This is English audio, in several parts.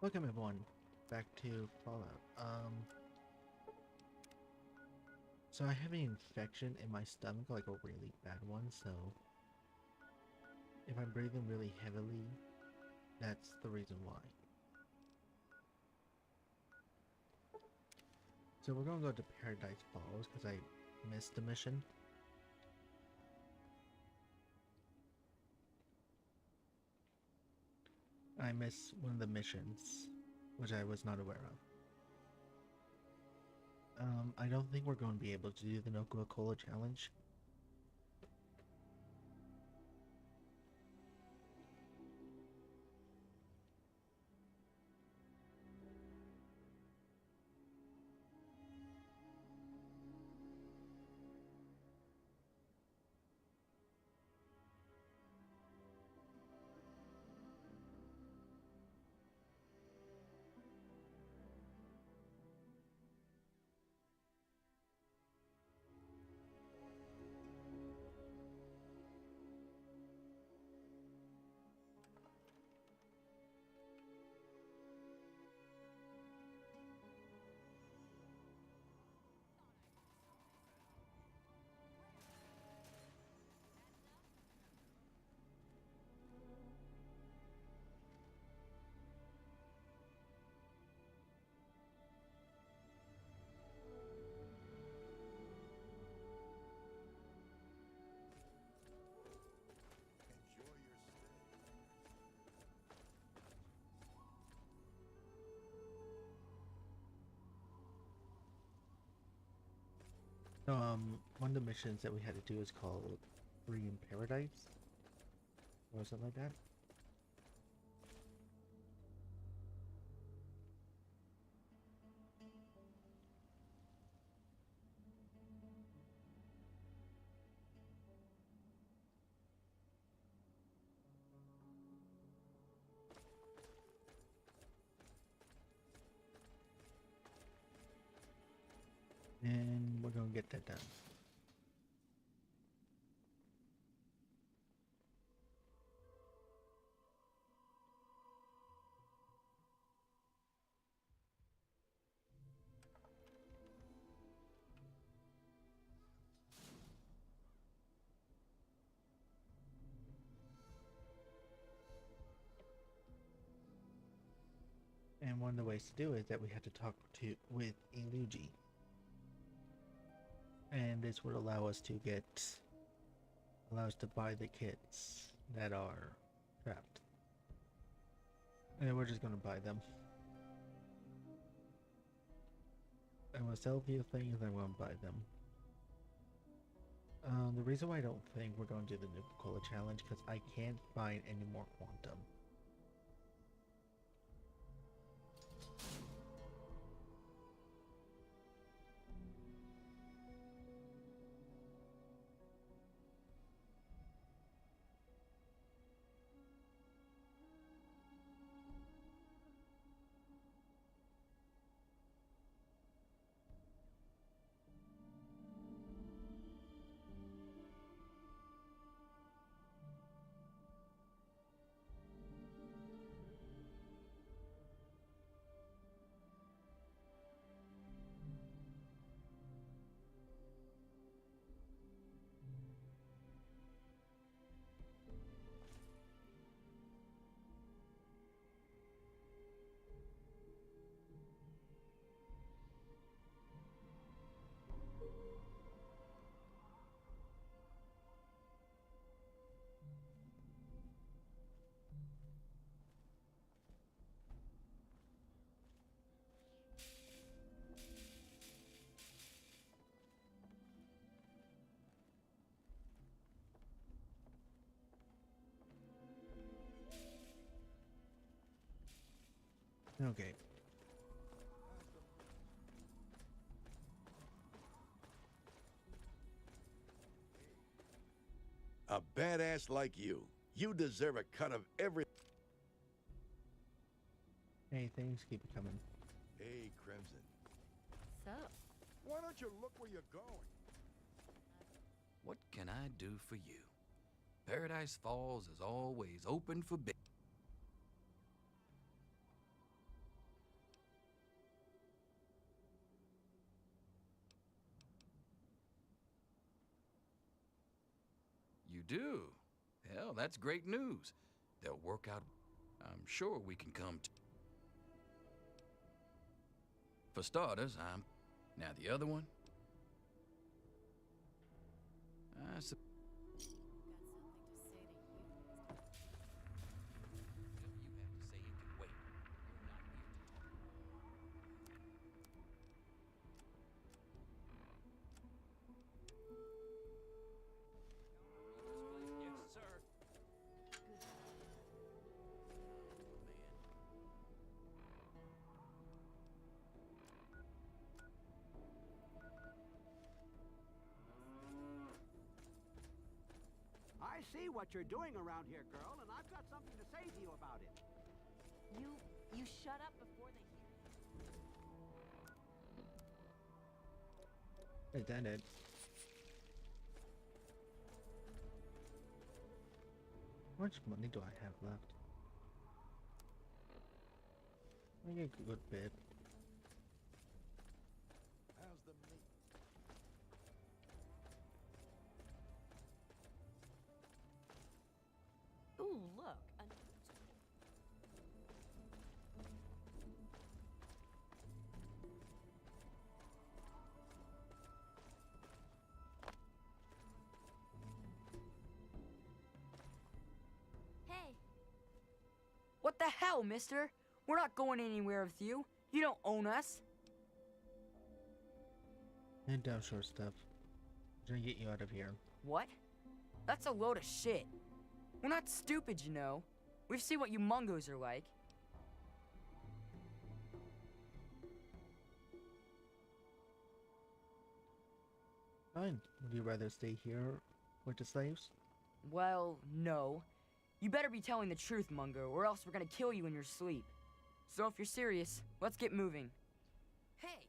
Welcome everyone back to Fallout. So I have an infection in my stomach, like a really bad one, so if I'm breathing really heavily, that's the reason why. So we're gonna go to Paradise Falls because I missed the mission. I missed one of the missions, which I was not aware of. I don't think we're going to be able to do the No Coca-Cola challenge. Enjoy your stay. One of the missions that we had to do is called Free in Paradise, or something like that. And we're gonna get that done. And one of the ways to do it is that we have to talk with Iluji. And this would allow us to buy the kits that are trapped. And we're just gonna buy them. I'm gonna sell a few things and I'm gonna buy them. The reason why I don't think we're gonna do the Nuka-Cola challenge because I can't find any more quantum. Okay. A badass like you deserve a cut of every... Hey, things keep coming. Hey, Crimson. So, Why don't you look where you're going? What can I do for you? Paradise Falls is always open for business. do? Hell, that's great news. They'll work out. I'm sure we can come to... For starters, I'm... Now the other one? I suppose... I see what you're doing around here, girl, and I've got something to say to you about it. You shut up before they hear. Hey, that it. How much money do I have left? I get a good bit. How's the meat? Ooh, look. Hey. What the hell, mister? We're not going anywhere with you. You don't own us. And down short stuff. Trying to get you out of here. What? That's a load of shit. We're not stupid, you know. We've seen what you Mungos are like. Fine. Would you rather stay here with the slaves? Well, no. You better be telling the truth, Mungo, or else we're gonna kill you in your sleep. So if you're serious, let's get moving. Hey,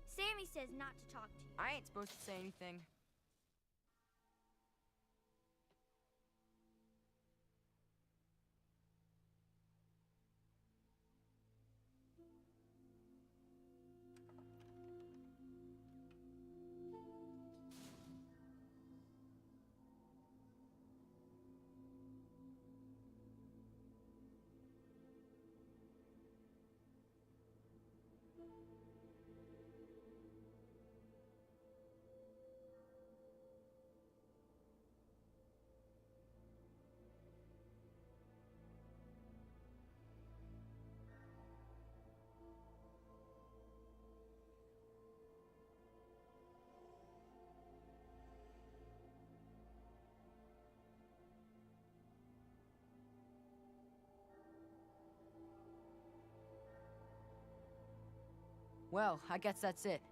Sammy says not to talk to you. I ain't supposed to say anything. Well, I guess that's it.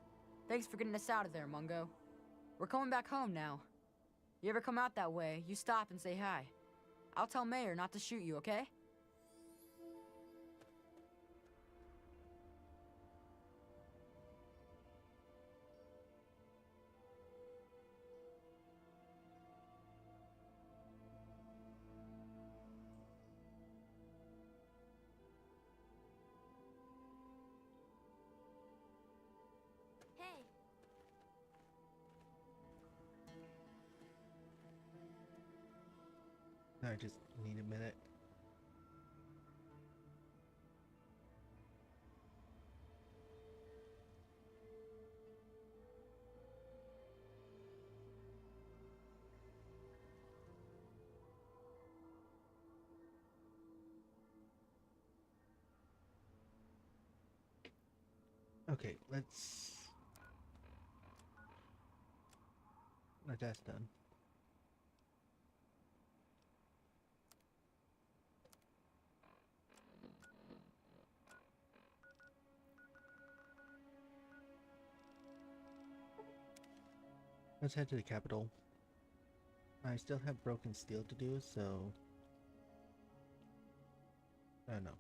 Thanks for getting us out of there, Mungo. We're coming back home now. You ever come out that way, you stop and say hi. I'll tell Mayor not to shoot you, okay? Hey. I just need a minute. Okay, let's... That's done. Let's head to the capital. I still have broken steel to do, so... I don't know.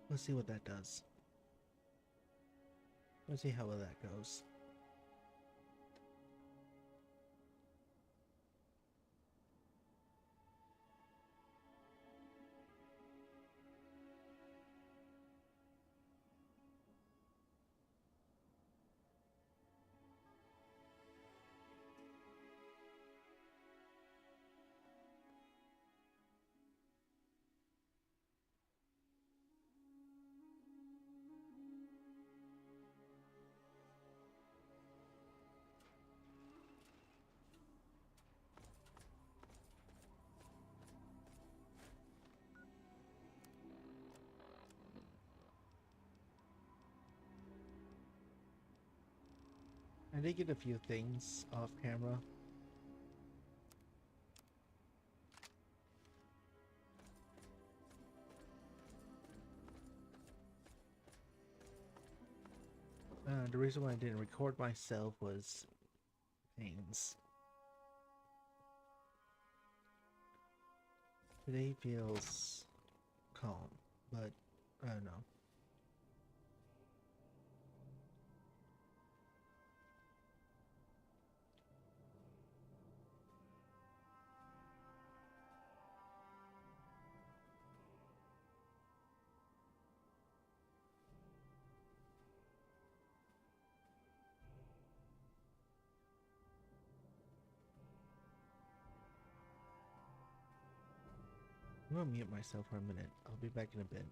Let's see what that does. Let's see how well that goes. did get a few things off camera. The reason why I didn't record myself was things. Today feels calm, but I don't know. I'm gonna mute myself for a minute. I'll be back in a bit.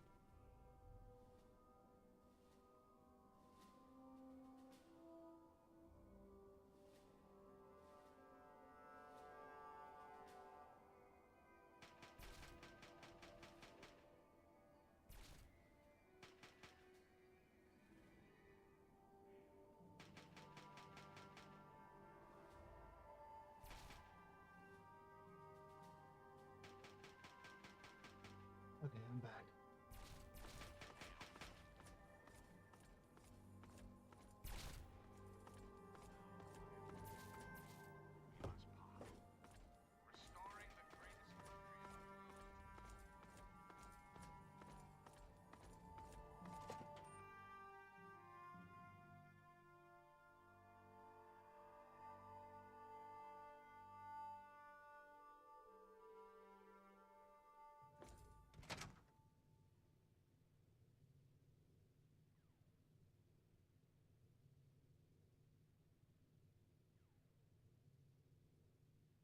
Okay, I'm back.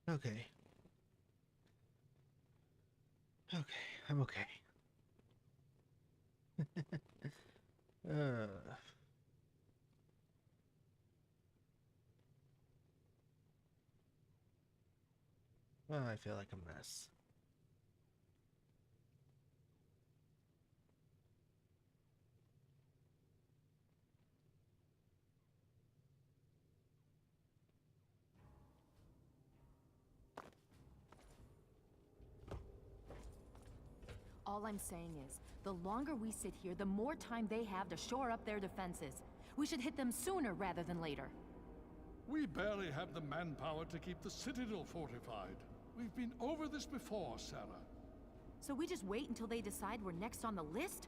Okay. Okay, I'm okay. uh. Well, I feel like a mess. All I'm saying is, the longer we sit here, the more time they have to shore up their defenses. We should hit them sooner rather than later. We barely have the manpower to keep the Citadel fortified. We've been over this before, Sarah. So we just wait until they decide we're next on the list?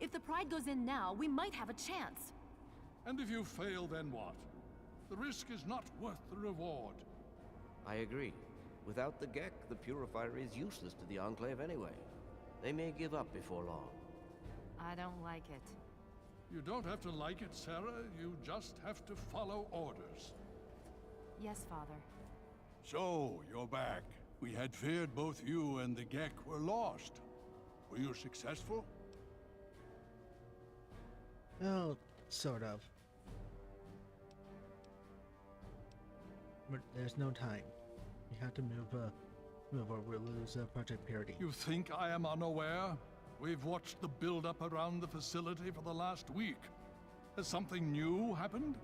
If the Pride goes in now, we might have a chance. And if you fail, then what? The risk is not worth the reward. I agree. Without the Gek, the Purifier is useless to the Enclave anyway. They may give up before long. I don't like it. You don't have to like it, Sarah. You just have to follow orders. Yes, Father. So, you're back. We had feared both you and the Gek were lost. Were you successful? Well, sort of. But there's no time. We have to move or we'll lose Project Purity. You think I am unaware? We've watched the build-up around the facility for the last week. Has something new happened?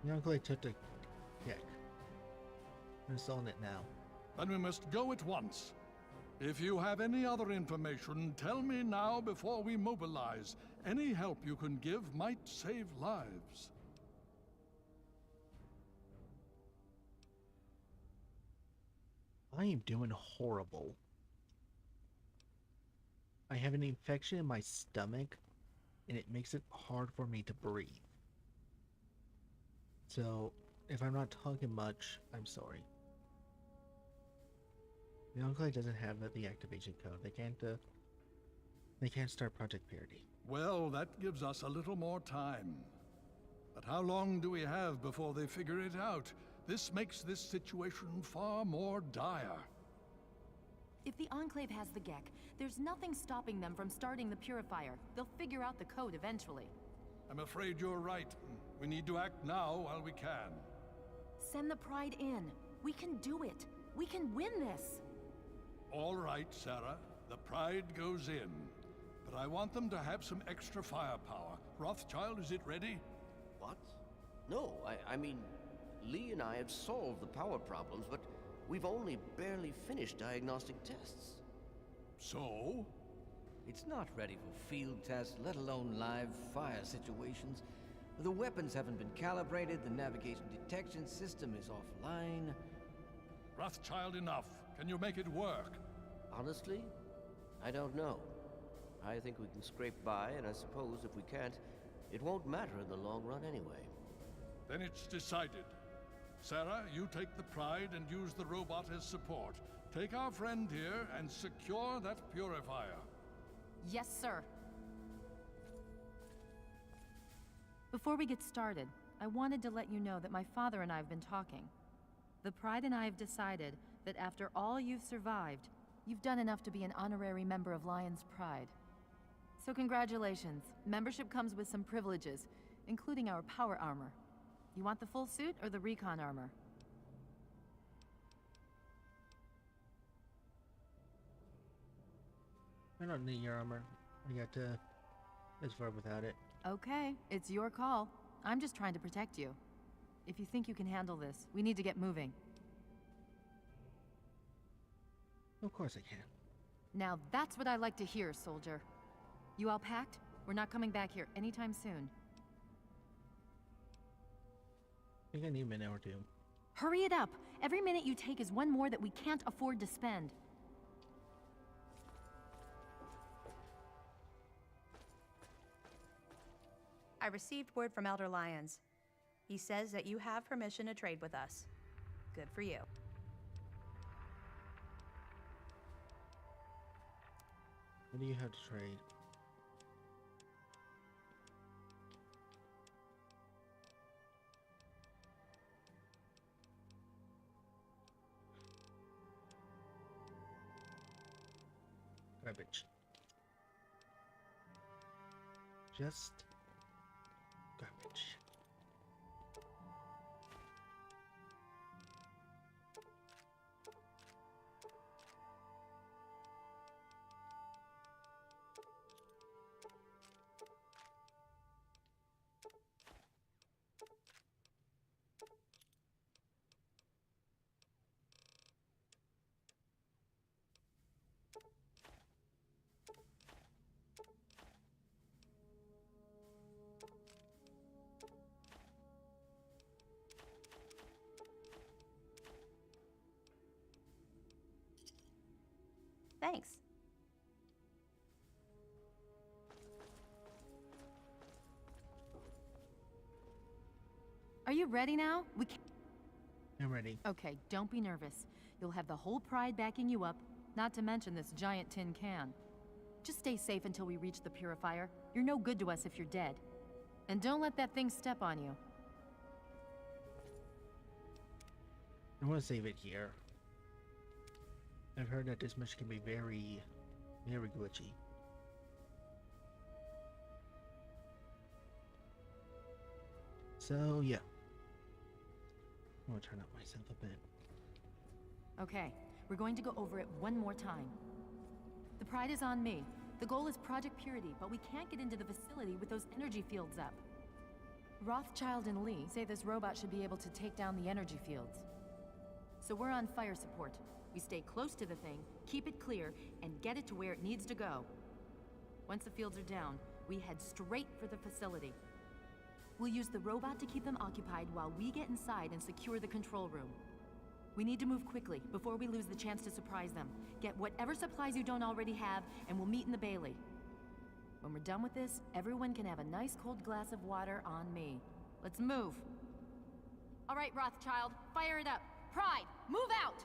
The Enclave took the Gek. I'm installing it now. Then we must go at once. If you have any other information, tell me now before we mobilize. Any help you can give might save lives. I am doing horrible. I have an infection in my stomach, and it makes it hard for me to breathe. So, if I'm not talking much, I'm sorry. The Enclave doesn't have the activation code. They can't start Project Purity. Well, that gives us a little more time. But how long do we have before they figure it out? This makes this situation far more dire. If the Enclave has the Gek, there's nothing stopping them from starting the Purifier. They'll figure out the code eventually. I'm afraid you're right. We need to act now while we can. Send the Pride in. We can do it. We can win this. All right, Sarah. The Pride goes in. But I want them to have some extra firepower. Rothschild, is it ready? What? No, I mean, Lee and I have solved the power problems, but we've only barely finished diagnostic tests. So? It's not ready for field tests, let alone live fire situations. The weapons haven't been calibrated, the navigation detection system is offline. Rothschild, enough. Can you make it work? Honestly, I don't know. I think we can scrape by, and I suppose if we can't, it won't matter in the long run anyway. Then it's decided. Sarah, you take the Pride and use the robot as support. Take our friend here and secure that purifier. Yes, sir. Before we get started, I wanted to let you know that my father and I have been talking. The Pride and I have decided that after all you've survived, you've done enough to be an honorary member of Lion's Pride. So congratulations. Membership comes with some privileges, including our power armor. You want the full suit or the recon armor? I don't need your armor. I got this far without it. Okay, it's your call. I'm just trying to protect you. If you think you can handle this, we need to get moving. Of course I can. Now that's what I like to hear, soldier. You all packed? We're not coming back here anytime soon. I think I need a minute or two. Hurry it up! Every minute you take is one more that we can't afford to spend. I received word from Elder Lyons. He says that you have permission to trade with us. Good for you. What do you have to trade? Garbage. Just garbage. Thanks. Are you ready now? I'm ready. Okay, don't be nervous. You'll have the whole Pride backing you up, not to mention this giant tin can. Just stay safe until we reach the purifier. You're no good to us if you're dead. And don't let that thing step on you. I want to save it here. I've heard that this mission can be very glitchy. So, yeah. I'm gonna turn up myself a bit. Okay, we're going to go over it one more time. The Pride is on me. The goal is Project Purity, but we can't get into the facility with those energy fields up. Rothschild and Lee say this robot should be able to take down the energy fields. So we're on fire support. We stay close to the thing, keep it clear, and get it to where it needs to go. Once the fields are down, we head straight for the facility. We'll use the robot to keep them occupied while we get inside and secure the control room. We need to move quickly before we lose the chance to surprise them. Get whatever supplies you don't already have, and we'll meet in the Bailey. When we're done with this, everyone can have a nice cold glass of water on me. Let's move. All right, Rothschild, fire it up. Pride, move out!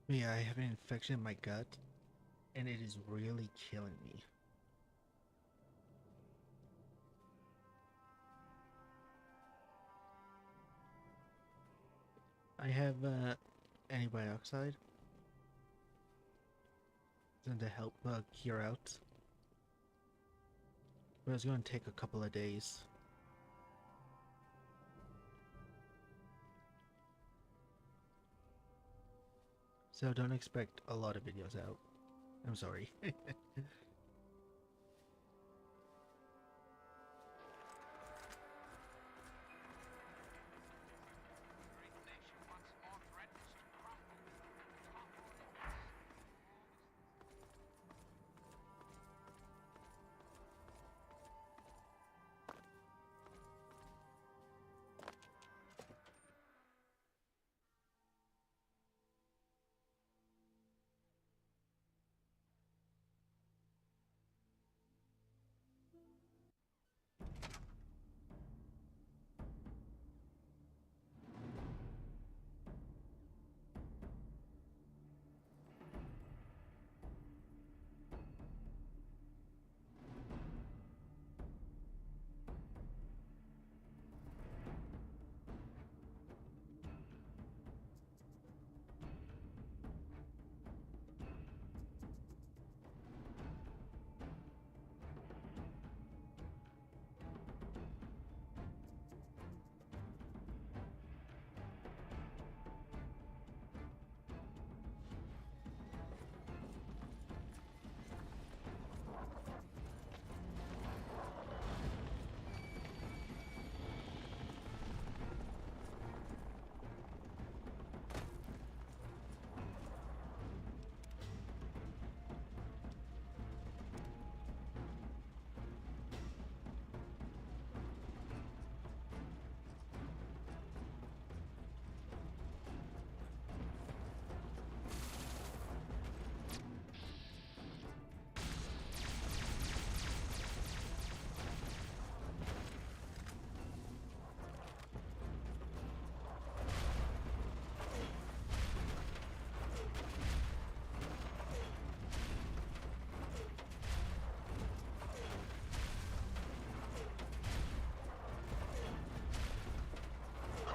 Yeah, I have an infection in my gut, and it is really killing me. I have antibioxide to help cure out, but it's going to take a couple of days. So don't expect a lot of videos out. I'm sorry.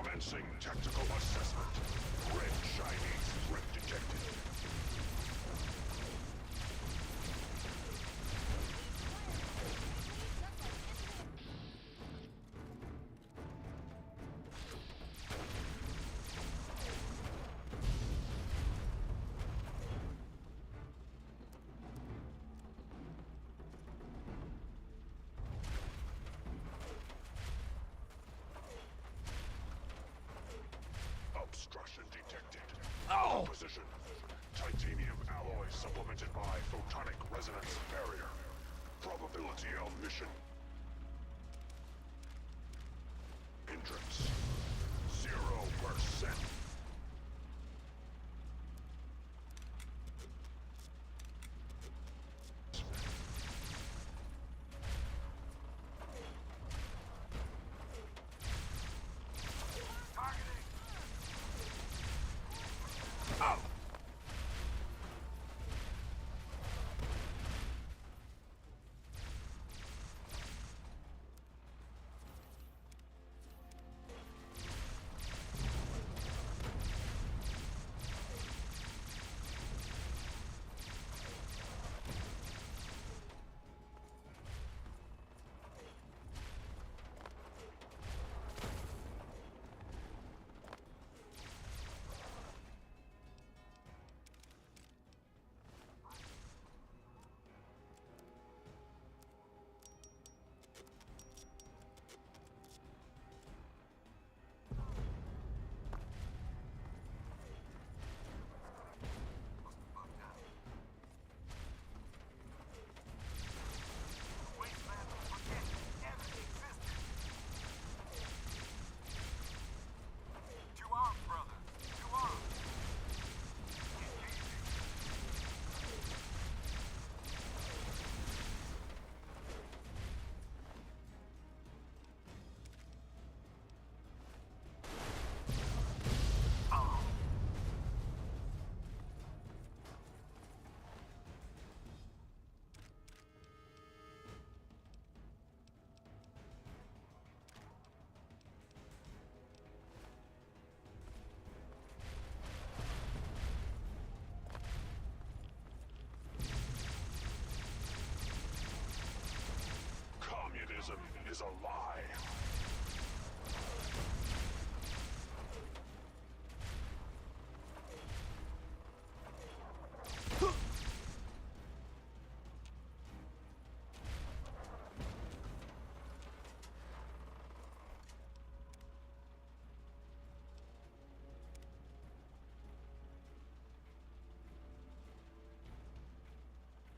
Commencing tactical assessment. Red shiny threat detected. Obstruction detected. Oh! Position. Titanium alloy supplemented by photonic resonance barrier. Probability of mission. Entrance. 0%.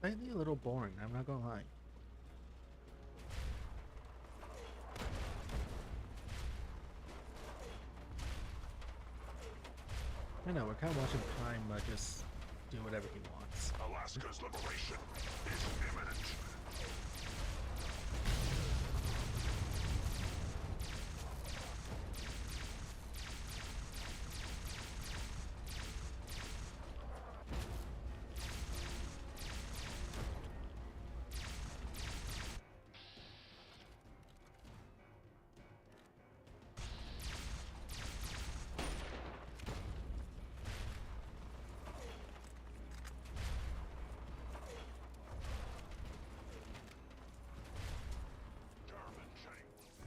Slightly a little boring, I'm not gonna lie. I know, we're kind of watching Prime just do whatever he wants. Alaska's liberation is imminent.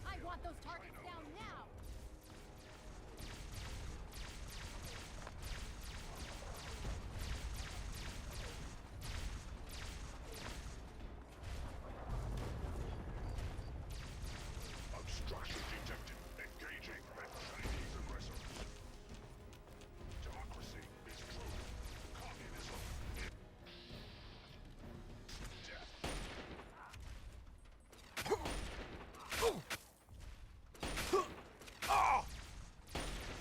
I want those targets down now! Obstruction detected. Engaging at Chinese aggressors. Democracy is true. Communism is death.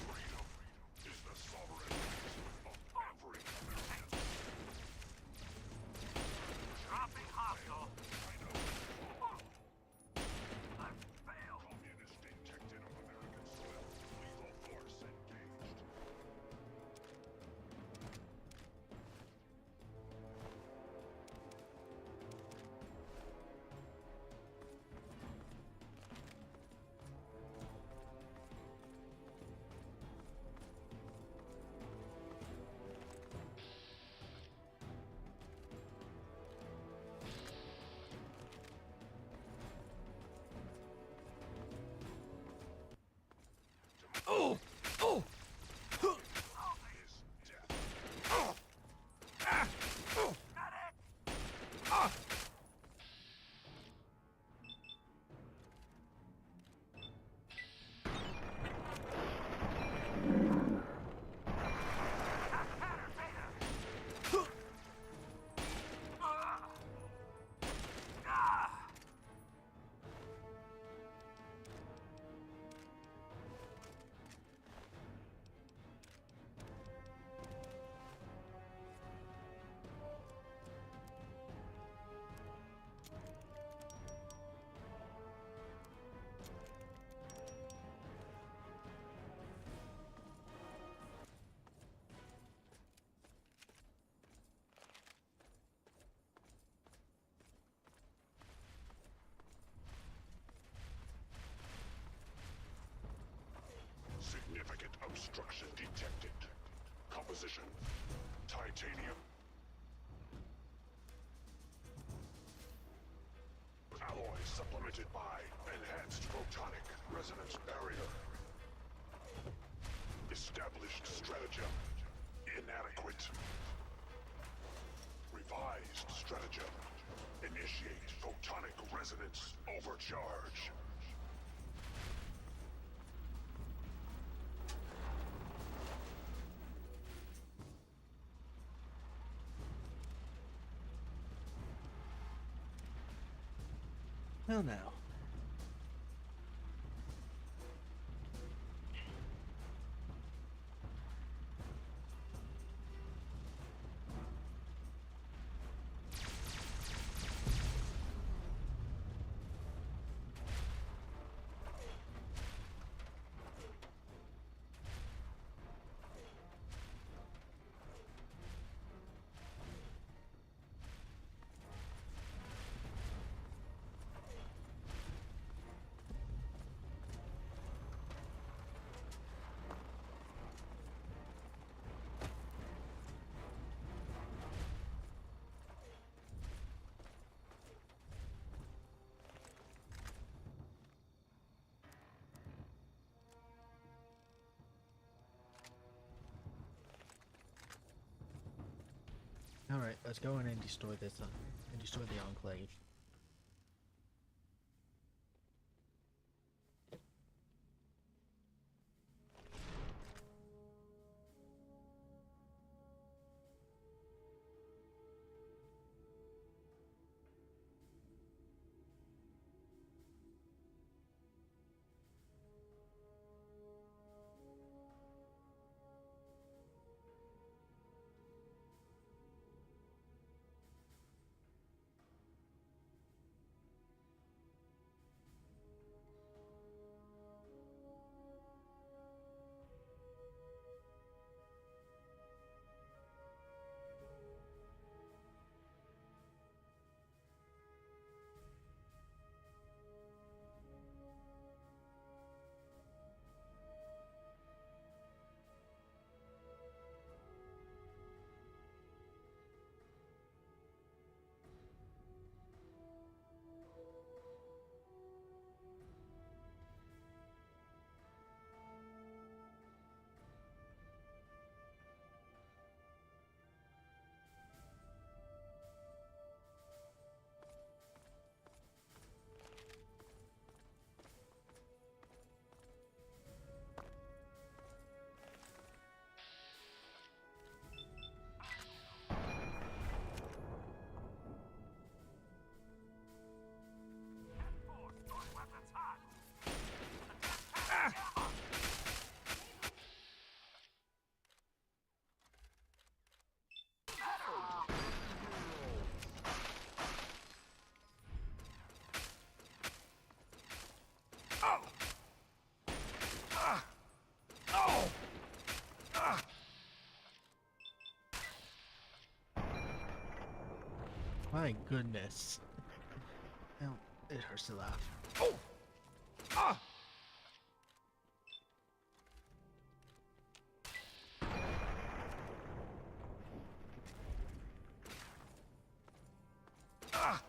Freedom is the sovereign right of every American. Dropping hostile. I failed. Communist detected on American soil. Lethal force engaged. Oh! Oh! Is death. Significant obstruction detected. Composition: titanium. Alloy supplemented by enhanced photonic resonance barrier. Established stratagem inadequate. Revised stratagem. Initiate photonic resonance overcharge. Well, now. Alright, let's go in and destroy this, and destroy the Enclave. My goodness. Ow, it hurts to laugh. Oh! Ah! Ah!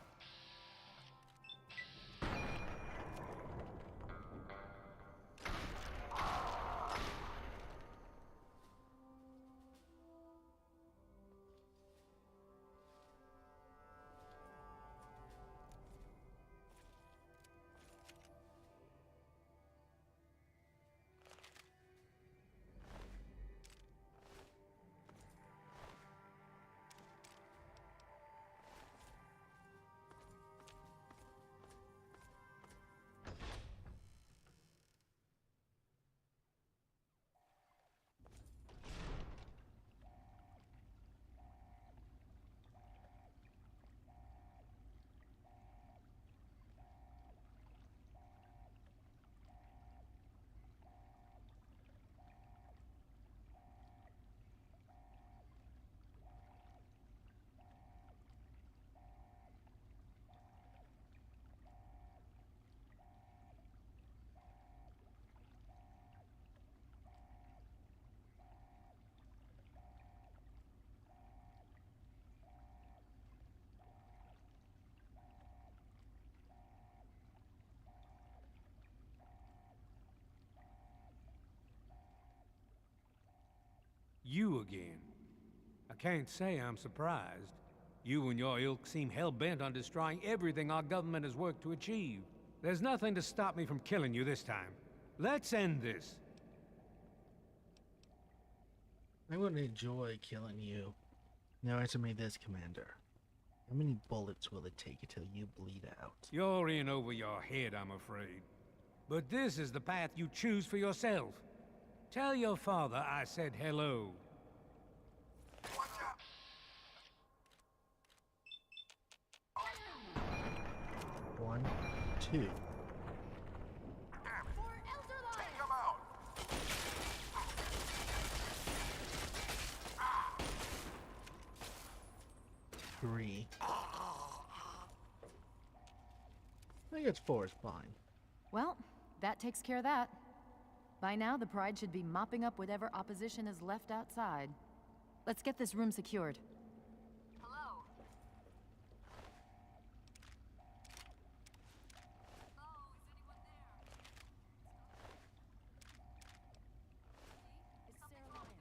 You again. I can't say I'm surprised. You and your ilk seem hell-bent on destroying everything our government has worked to achieve. There's nothing to stop me from killing you this time. Let's end this. I would enjoy killing you. Now answer me this, Commander. How many bullets will it take until you bleed out? You're in over your head, I'm afraid. But this is the path you choose for yourself. Tell your father I said hello. One, two. Three. I guess four is fine. Well, that takes care of that. By now, the Pride should be mopping up whatever opposition is left outside. Let's get this room secured. Hello? It's Sarah Lyons.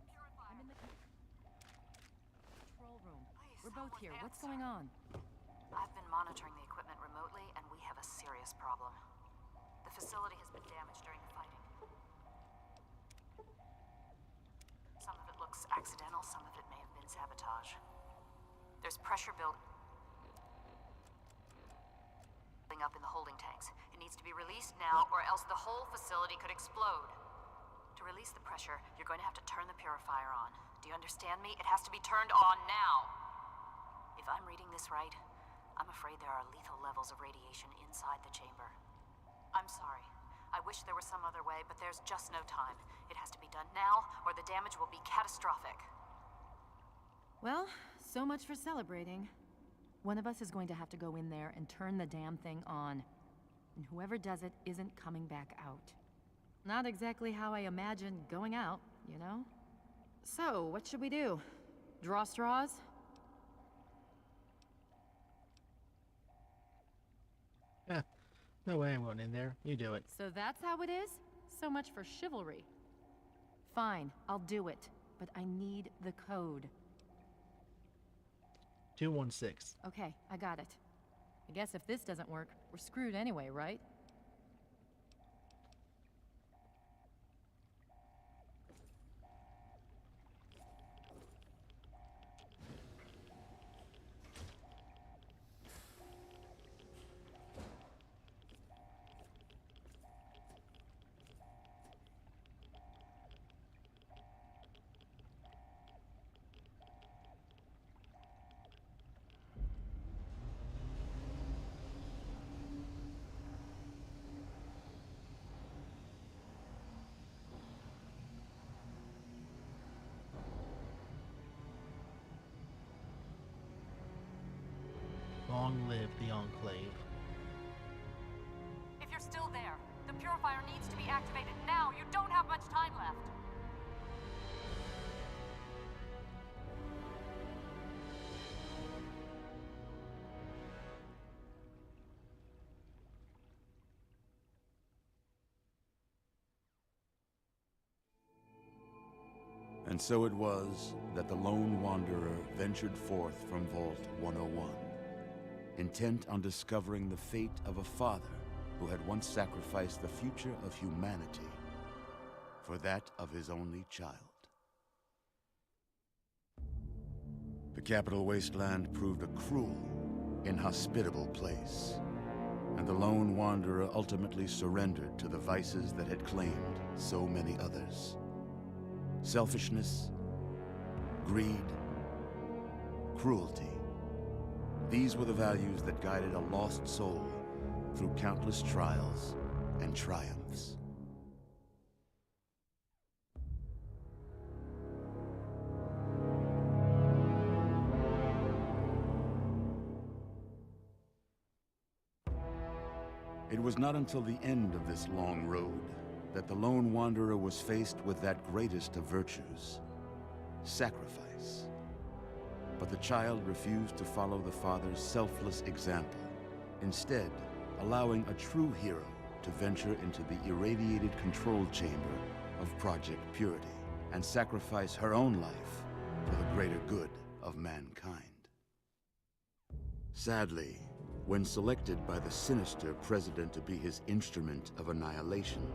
I'm in the control room. We're both here. What's going on? I've been monitoring the equipment remotely, and we have a serious problem. The facility has been damaged during the fighting. Some of it looks accidental, some of it may have been sabotage. There's pressure building up in the holding tanks. It needs to be released now, or else the whole facility could explode. To release the pressure, you're going to have to turn the purifier on. Do you understand me? It has to be turned on now. If I'm reading this right, I'm afraid there are lethal levels of radiation inside the chamber. I'm sorry. I wish there was some other way, but there's just no time. It has to be done now, or the damage will be catastrophic. Well, so much for celebrating. One of us is going to have to go in there and turn the damn thing on. And whoever does it isn't coming back out. Not exactly how I imagined going out, you know? So, what should we do? Draw straws? Yeah, no way I'm going in there. You do it. So that's how it is? So much for chivalry. Fine, I'll do it. But I need the code. 216. Okay, I got it. I guess if this doesn't work, we're screwed anyway, right? Long live the Enclave. If you're still there, the purifier needs to be activated now. You don't have much time left. And so it was that the lone wanderer ventured forth from Vault 101, intent on discovering the fate of a father who had once sacrificed the future of humanity for that of his only child. The Capital Wasteland proved a cruel, inhospitable place, and the lone wanderer ultimately surrendered to the vices that had claimed so many others. Selfishness, greed, cruelty. These were the values that guided a lost soul through countless trials and triumphs. It was not until the end of this long road that the lone wanderer was faced with that greatest of virtues, sacrifice. But the child refused to follow the father's selfless example, instead allowing a true hero to venture into the irradiated control chamber of Project Purity and sacrifice her own life for the greater good of mankind. Sadly, when selected by the sinister president to be his instrument of annihilation,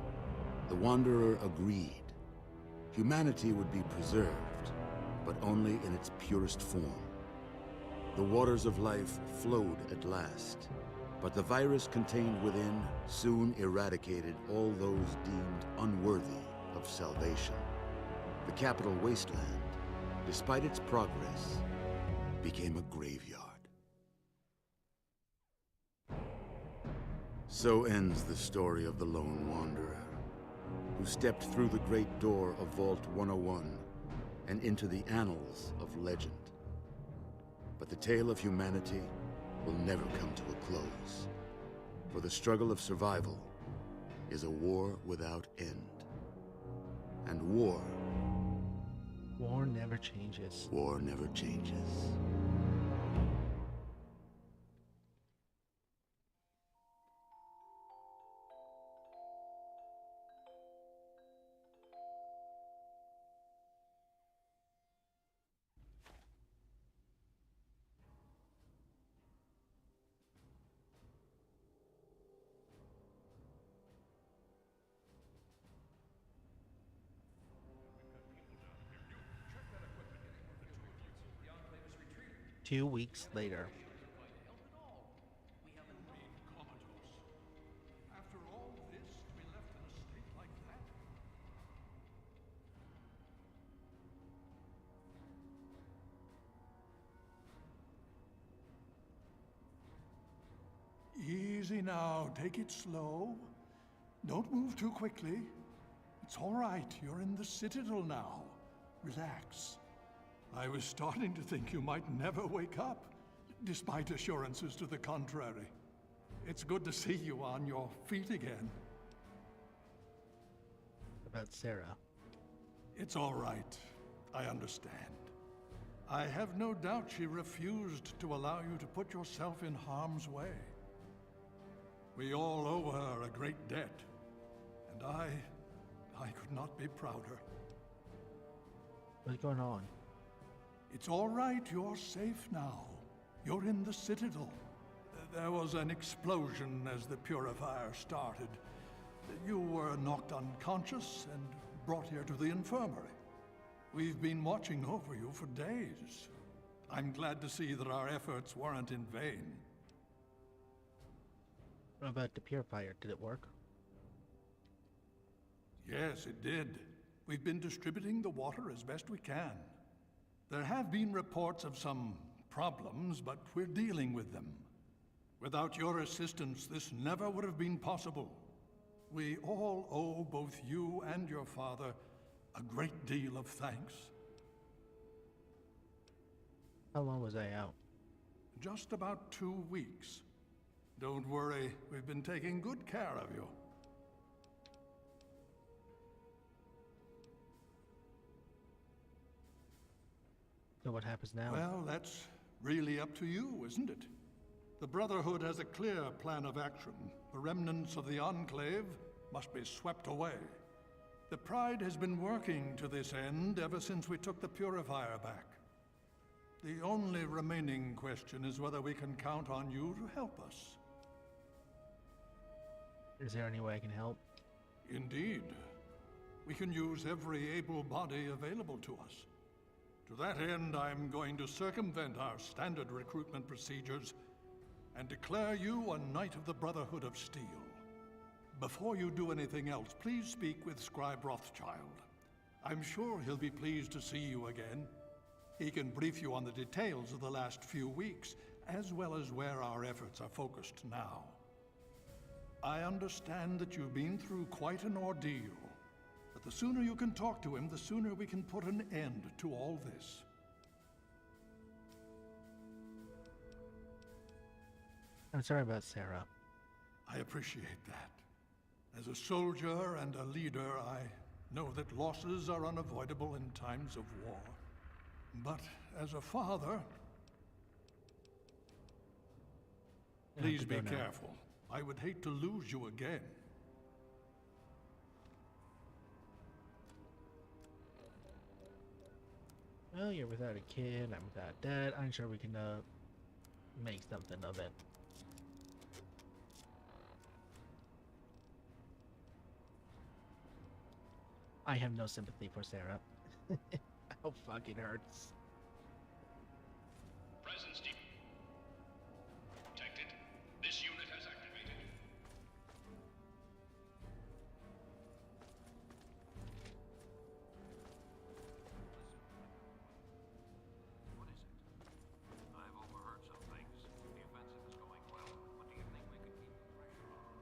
the Wanderer agreed. Humanity would be preserved, but only in its purest form. The waters of life flowed at last, but the virus contained within soon eradicated all those deemed unworthy of salvation. The Capital Wasteland, despite its progress, became a graveyard. So ends the story of the Lone Wanderer, who stepped through the great door of Vault 101 and into the annals of legend. But the tale of humanity will never come to a close, for the struggle of survival is a war without end. And war never changes. War never changes. Two weeks later. After all this, to be left in a state like that? Easy now, take it slow. Don't move too quickly. It's all right, you're in the Citadel now. Relax. I was starting to think you might never wake up, despite assurances to the contrary. It's good to see you on your feet again. About Sarah. It's all right. I understand. I have no doubt she refused to allow you to put yourself in harm's way. We all owe her a great debt, and I could not be prouder. What's going on? It's all right, you're safe now. You're in the Citadel. There was an explosion as the purifier started. You were knocked unconscious and brought here to the infirmary. We've been watching over you for days. I'm glad to see that our efforts weren't in vain. What about the purifier? Did it work? Yes, it did. We've been distributing the water as best we can. There have been reports of some problems, but we're dealing with them. Without your assistance, this never would have been possible. We all owe both you and your father a great deal of thanks. How long was I out? Just about 2 weeks. Don't worry, we've been taking good care of you. So what happens now? Well, that's really up to you, isn't it? The Brotherhood has a clear plan of action. The remnants of the Enclave must be swept away. The Pride has been working to this end ever since we took the Purifier back. The only remaining question is whether we can count on you to help us. Is there any way I can help? Indeed. We can use every able body available to us. To that end, I'm going to circumvent our standard recruitment procedures and declare you a Knight of the Brotherhood of Steel. Before you do anything else, please speak with Scribe Rothschild. I'm sure he'll be pleased to see you again. He can brief you on the details of the last few weeks, as well as where our efforts are focused now. I understand that you've been through quite an ordeal, but the sooner you can talk to him, the sooner we can put an end to all this. I'm sorry about Sarah. I appreciate that. As a soldier and a leader, I know that losses are unavoidable in times of war. But as a father, please be careful. I would hate to lose you again. Well, you're without a kid, I'm without dad. I'm sure we can make something of it. I have no sympathy for Sarah. How fucking hurts. Presence detected. This unit has activated. What is it? I've overheard some things. The offensive is going well, but do you think we could keep the pressure on?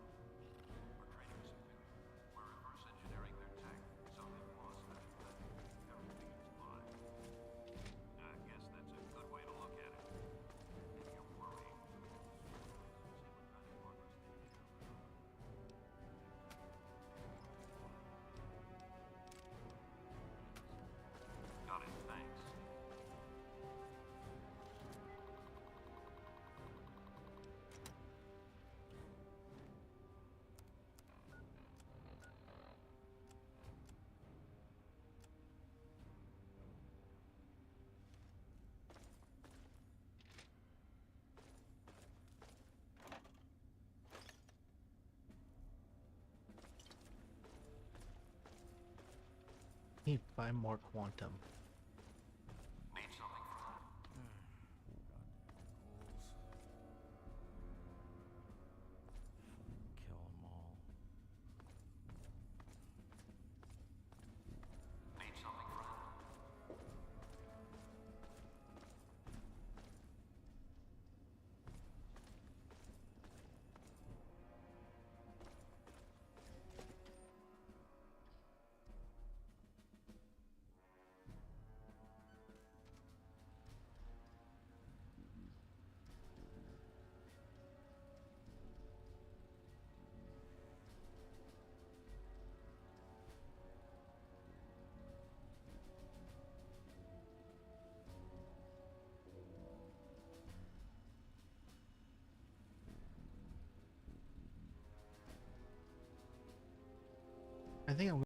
We're training a civilian. We're reverse engineering their tech, so they've lost special ed. Everything is fine. I guess that's a good way to look at it. If you're worried, see what kind of progress they make. Got it, thanks. Need 5 more quantum. Need something from Kill them all. Need something from I think I'm